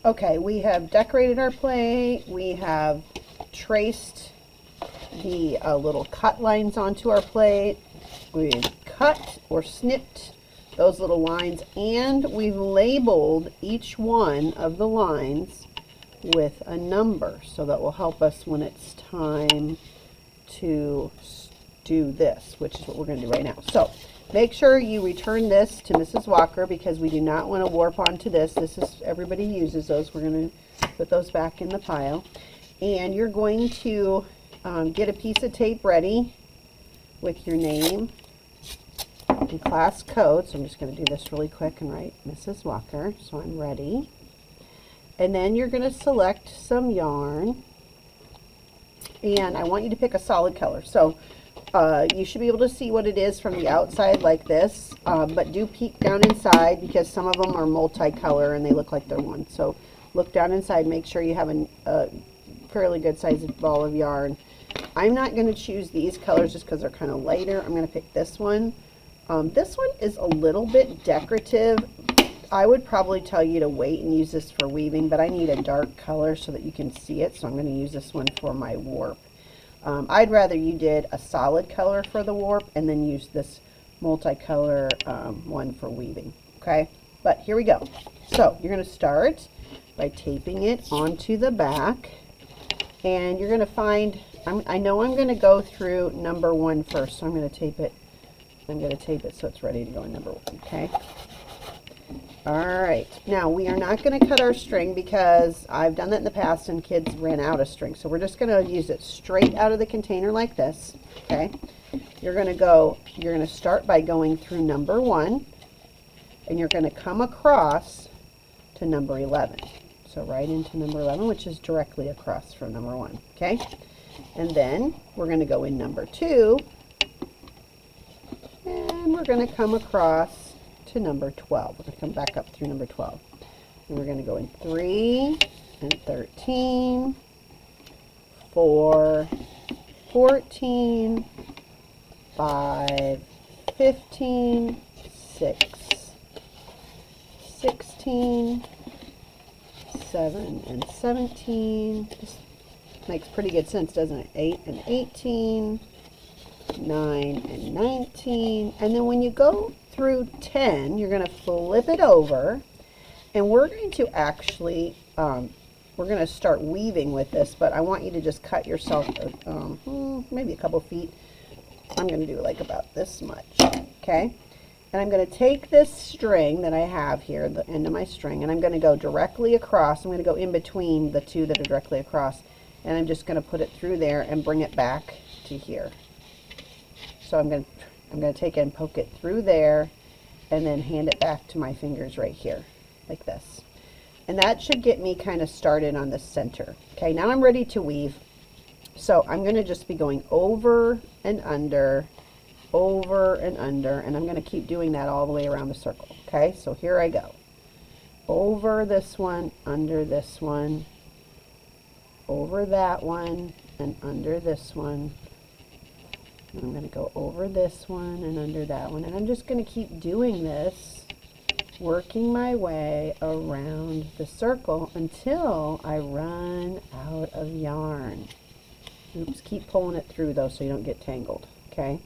Okay, we have decorated our plate. We have traced the little cut lines onto our plate. We've cut or snipped those little lines, and we've labeled each one of the lines with a number, so that will help us when it's time to do this, which is what we're going to do right now. So make sure you return this to Mrs. Walker, because we do not want to warp onto this. This is, everybody uses those. We're going to put those back in the pile. And you're going to get a piece of tape ready with your name and class code. So I'm just going to do this really quick and write Mrs. Walker, so I'm ready. And then you're going to select some yarn, and I want you to pick a solid color. So you should be able to see what it is from the outside like this, but do peek down inside, because some of them are multicolor and they look like they're one. So look down inside, make sure you have a fairly good sized ball of yarn. I'm not going to choose these colors just because they're kind of lighter. I'm going to pick this one. This one is a little bit decorative. I would probably tell you to wait and use this for weaving, but I need a dark color so that you can see it, so I'm going to use this one for my warp. I'd rather you did a solid color for the warp and then use this multicolor one for weaving, okay? But here we go. So you're going to start by taping it onto the back, and you're going to find, I know I'm going to go through number 1 first, so I'm going to tape it. I'm going to tape it so it's ready to go in number 1, okay? All right, now we are not going to cut our string, because I've done that in the past and kids ran out of string. So we're just going to use it straight out of the container like this, okay? You're going to start by going through number 1, and you're going to come across to number 11. So right into number 11, which is directly across from number 1, okay? And then we're going to go in number 2, and we're going to come across to number 12. We're going to come back up through number 12. And we're going to go in 3 and 13, 4, 14, 5, 15, 6, 16, 7 and 17. This makes pretty good sense, doesn't it? 8 and 18, 9 and 19. And then when you go through 10, you're going to flip it over, and we're going to actually we're going to start weaving with this, but I want you to just cut yourself maybe a couple feet. I'm going to do like about this much, okay? And I'm going to take this string that I have here, the end of my string, and I'm going to go directly across. I'm going to go in between the two that are directly across, and I'm just going to put it through there and bring it back to here. So I'm going to take it and poke it through there, and then hand it back to my fingers right here, like this. And that should get me kind of started on the center. Okay, now I'm ready to weave. So I'm going to just be going over and under, and I'm going to keep doing that all the way around the circle. Okay, so here I go. Over this one, under this one, over that one, and under this one. I'm going to go over this one and under that one, and I'm just going to keep doing this, working my way around the circle until I run out of yarn. Oops, keep pulling it through though so you don't get tangled, okay?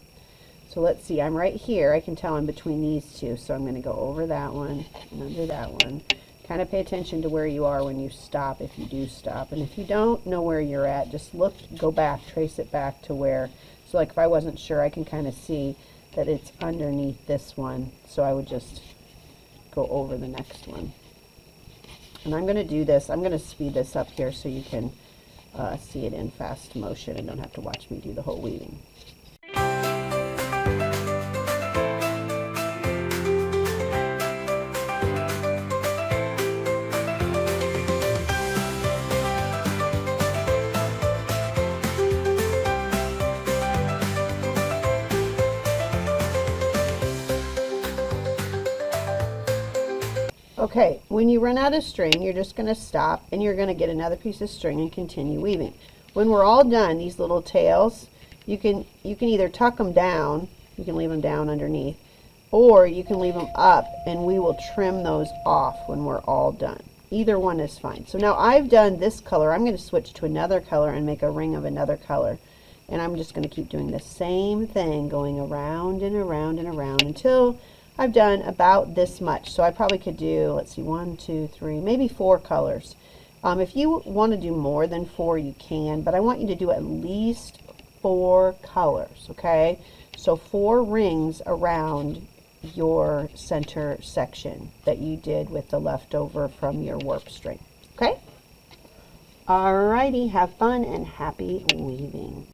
So let's see, I'm right here. I can tell I'm between these two, so I'm going to go over that one and under that one. Kind of pay attention to where you are when you stop, if you do stop. And if you don't know where you're at, just look, go back, trace it back to where. So like if I wasn't sure, I can kind of see that it's underneath this one. So I would just go over the next one. And I'm going to do this, I'm going to speed this up here so you can see it in fast motion and don't have to watch me do the whole weaving. Okay, when you run out of string, you're just going to stop and you're going to get another piece of string and continue weaving. When we're all done, these little tails, you can either tuck them down, you can leave them down underneath, or you can leave them up and we will trim those off when we're all done. Either one is fine. So now I've done this color. I'm going to switch to another color and make a ring of another color. And I'm just going to keep doing the same thing, going around and around and around until I've done about this much. So I probably could do, let's see, 1, 2, 3, maybe 4 colors. If you want to do more than 4, you can, but I want you to do at least 4 colors, okay? So 4 rings around your center section that you did with the leftover from your warp string, okay? Alrighty, have fun and happy weaving.